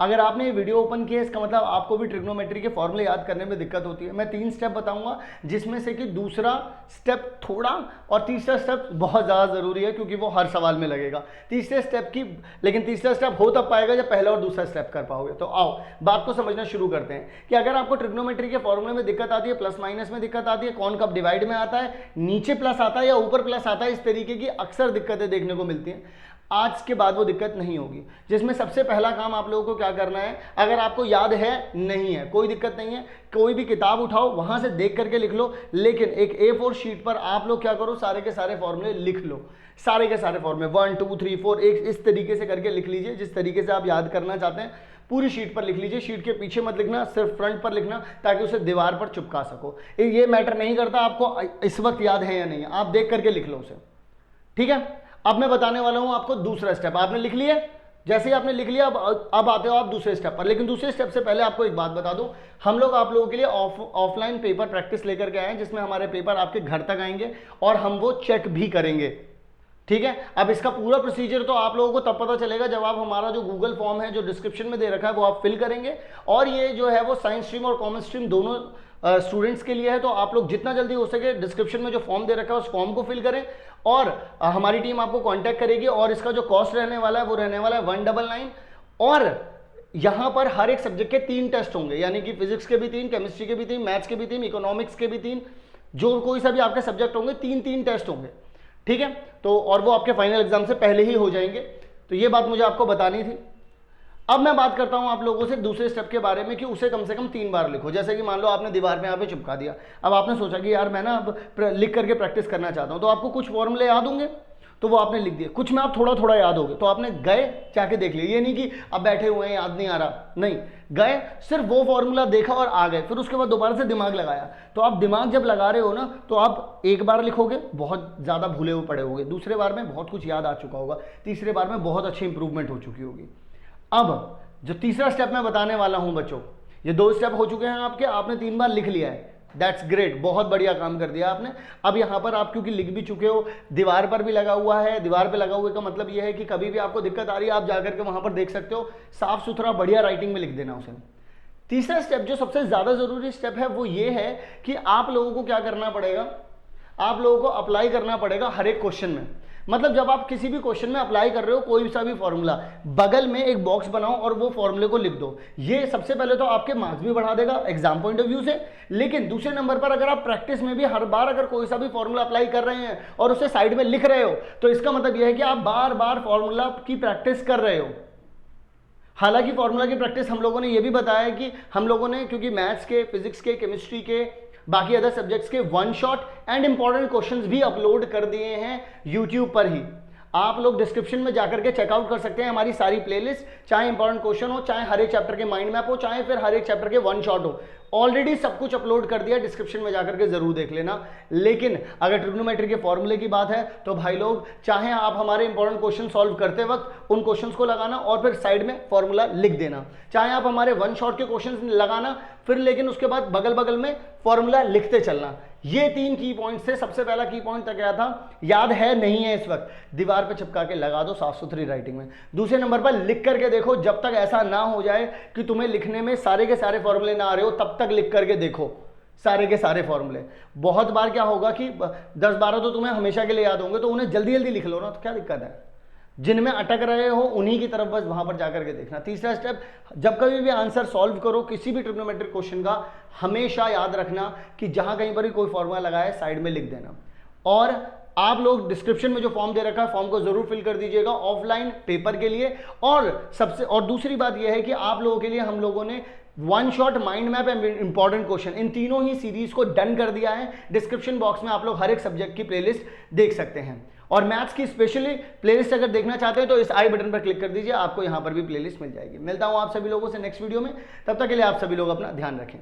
अगर आपने ये वीडियो ओपन किया इसका मतलब आपको भी ट्रिग्नोमेट्री के फॉर्मूले याद करने में दिक्कत होती है। मैं 3 स्टेप बताऊंगा जिसमें से कि दूसरा स्टेप थोड़ा और तीसरा स्टेप बहुत ज़्यादा ज़रूरी है क्योंकि वो हर सवाल में लगेगा। तीसरे स्टेप की लेकिन तीसरा स्टेप हो तब पाएगा जब पहला और दूसरा स्टेप कर पाओगे। तो आओ बात को समझना शुरू करते हैं कि अगर आपको ट्रिग्नोमेट्री के फॉर्मूले में दिक्कत आती है, प्लस माइनस में दिक्कत आती है, कौन कब डिवाइड में आता है, नीचे प्लस आता है या ऊपर प्लस आता है, इस तरीके की अक्सर दिक्कतें देखने को मिलती हैं। आज के बाद वो दिक्कत नहीं होगी, जिसमें सबसे पहला काम आप लोगों को क्या करना है, अगर आपको याद है नहीं है कोई दिक्कत नहीं है, कोई भी किताब उठाओ वहां से देख करके लिख लो, लेकिन एक A4 शीट पर आप लोग क्या करो, सारे के सारे फॉर्मूले लिख लो, सारे के सारे फॉर्मूले 1 2 3 4 एक इस तरीके से करके लिख लीजिए, जिस तरीके से आप याद करना चाहते हैं पूरी शीट पर लिख लीजिए। शीट के पीछे मत लिखना, सिर्फ फ्रंट पर लिखना ताकि उसे दीवार पर चिपका सको। ये मैटर नहीं करता आपको इस वक्त याद है या नहीं, आप देख करके लिख लो उसे, ठीक है। अब मैं बताने वाला हूं आपको दूसरा स्टेप। आपने लिख लिया, जैसे ही आपने लिख लिया अब आते हो आप दूसरे स्टेप पर। लेकिन दूसरे स्टेप से पहले आपको एक बात बता दूं, हम लोग आप लोगों के लिए ऑफलाइन पेपर प्रैक्टिस लेकर के आए हैं, जिसमें हमारे पेपर आपके घर तक आएंगे और हम वो चेक भी करेंगे, ठीक है। अब इसका पूरा प्रोसीजर तो आप लोगों को तब पता चलेगा जब आप हमारा जो गूगल फॉर्म है जो डिस्क्रिप्शन में दे रखा है वो आप फिल करेंगे। और ये जो है वो साइंस स्ट्रीम और कॉमर्स स्ट्रीम दोनों स्टूडेंट्स के लिए है। तो आप लोग जितना जल्दी हो सके डिस्क्रिप्शन में जो फॉर्म दे रखा है उस फॉर्म को फिल करें और हमारी टीम आपको कांटेक्ट करेगी। और इसका जो कॉस्ट रहने वाला है वो रहने वाला है 199। और यहां पर हर एक सब्जेक्ट के 3 टेस्ट होंगे, यानी कि फिजिक्स के भी 3, केमिस्ट्री के भी 3, मैथ्स के भी 3, इकोनॉमिक्स के भी 3, जो कोई सा भी आपके सब्जेक्ट होंगे 3 टेस्ट होंगे, ठीक है। तो और वो आपके फाइनल एग्जाम से पहले ही हो जाएंगे। तो ये बात मुझे आपको बतानी थी। अब मैं बात करता हूं आप लोगों से दूसरे स्टेप के बारे में कि उसे कम से कम 3 बार लिखो। जैसे कि मान लो आपने दीवार पे यहाँ पे चिपका दिया, अब आपने सोचा कि यार मैं ना अब लिख करके प्रैक्टिस करना चाहता हूं, तो आपको कुछ फॉर्मूले याद होंगे तो वो आपने लिख दिए, कुछ में आप थोड़ा थोड़ा याद होगे तो आपने गए जाके देख लिया। ये नहीं कि अब बैठे हुए हैं याद नहीं आ रहा, नहीं, गए सिर्फ वो फॉर्मूला देखा और आ गए, फिर उसके बाद दोबारा से दिमाग लगाया। तो आप दिमाग जब लगा रहे हो ना तो आप एक बार लिखोगे बहुत ज़्यादा भूले हुए पड़े होगे, दूसरे बार में बहुत कुछ याद आ चुका होगा, तीसरे बार में बहुत अच्छी इंप्रूवमेंट हो चुकी होगी। अब जो तीसरा स्टेप मैं बताने वाला हूं बच्चों, ये 2 स्टेप हो चुके हैं आपके, आपने 3 बार लिख लिया है, दैट्स ग्रेट, बहुत बढ़िया काम कर दिया आपने। अब यहां पर आप क्योंकि लिख भी चुके हो, दीवार पर भी लगा हुआ है, दीवार पे लगा हुए का मतलब यह है कि कभी भी आपको दिक्कत आ रही है आप जाकर के वहां पर देख सकते हो, साफ सुथरा बढ़िया राइटिंग में लिख देना उसे। तीसरा स्टेप जो सबसे ज्यादा जरूरी स्टेप है वो ये है कि आप लोगों को क्या करना पड़ेगा, आप लोगों को अप्लाई करना पड़ेगा हर एक क्वेश्चन में। मतलब जब आप किसी भी क्वेश्चन में अप्लाई कर रहे हो कोई सा भी फॉर्मूला, बगल में एक बॉक्स बनाओ और वो फॉर्मूले को लिख दो। ये सबसे पहले तो आपके मार्क्स भी बढ़ा देगा एग्जाम पॉइंट ऑफ व्यू से, लेकिन दूसरे नंबर पर अगर आप प्रैक्टिस में भी हर बार अगर कोई सा भी फॉर्मूला अप्लाई कर रहे हैं और उसे साइड में लिख रहे हो तो इसका मतलब यह है कि आप बार बार फॉर्मूला की प्रैक्टिस कर रहे हो। हालांकि फॉर्मूला की प्रैक्टिस हम लोगों ने यह भी बताया कि हम लोगों ने क्योंकि मैथ्स के, फिजिक्स के, केमिस्ट्री के, बाकी अदर सब्जेक्ट्स के 1 शॉट एंड इंपॉर्टेंट क्वेश्चंस भी अपलोड कर दिए हैं यूट्यूब पर ही। आप लोग डिस्क्रिप्शन में जाकर के चेकआउट कर सकते हैं हमारी सारी प्लेलिस्ट, चाहे इंपॉर्टेंट क्वेश्चन हो, चाहे हर एक चैप्टर के माइंड मैप हो, चाहे फिर हर एक चैप्टर के 1 शॉट हो, ऑलरेडी सब कुछ अपलोड कर दिया, डिस्क्रिप्शन में जाकर के जरूर देख लेना। लेकिन अगर ट्रिग्नोमेट्री के फॉर्मूले की बात है तो भाई लोग चाहे आप हमारे इंपॉर्टेंट क्वेश्चन सॉल्व करते वक्त उन क्वेश्चंस को लगाना और फिर साइड में फॉर्मूला लिख देना, चाहे आप हमारे 1 शॉट के क्वेश्चन लगाना फिर लेकिन उसके बाद बगल बगल में फॉर्मूला लिखते चलना। ये 3 की पॉइंट्स थे। सबसे पहला की पॉइंट तक क्या था, याद है नहीं है इस वक्त, दीवार पे चिपका के लगा दो साफ सुथरी राइटिंग में। दूसरे नंबर पर लिख करके देखो, जब तक ऐसा ना हो जाए कि तुम्हें लिखने में सारे के सारे फॉर्मूले ना आ रहे हो तब तक लिख करके देखो सारे के सारे फॉर्मूले। बहुत बार क्या होगा कि 10-12 तो तुम्हें हमेशा के लिए याद होंगे तो उन्हें जल्दी जल्दी लिख लो ना, तो क्या दिक्कत है, जिनमें अटक रहे हो उन्हीं की तरफ बस वहां पर जाकर के देखना। तीसरा स्टेप, जब कभी भी आंसर सॉल्व करो किसी भी ट्रिग्नोमेट्रिक क्वेश्चन का, हमेशा याद रखना कि जहां कहीं पर भी कोई फॉर्मूला लगाए साइड में लिख देना। और आप लोग डिस्क्रिप्शन में जो फॉर्म दे रखा है फॉर्म को जरूर फिल कर दीजिएगा ऑफलाइन पेपर के लिए। और दूसरी बात यह है कि आप लोगों के लिए हम लोगों ने 1 shot, mind map and important question, इन तीनों ही सीरीज को डन कर दिया है। डिस्क्रिप्शन बॉक्स में आप लोग हर एक सब्जेक्ट की प्लेलिस्ट देख सकते हैं। और मैथ्स की स्पेशली प्लेलिस्ट अगर देखना चाहते हैं तो इस आई बटन पर क्लिक कर दीजिए, आपको यहां पर भी प्लेलिस्ट मिल जाएगी। मिलता हूं आप सभी लोगों से नेक्स्ट वीडियो में, तब तक के लिए आप सभी लोग अपना ध्यान रखें।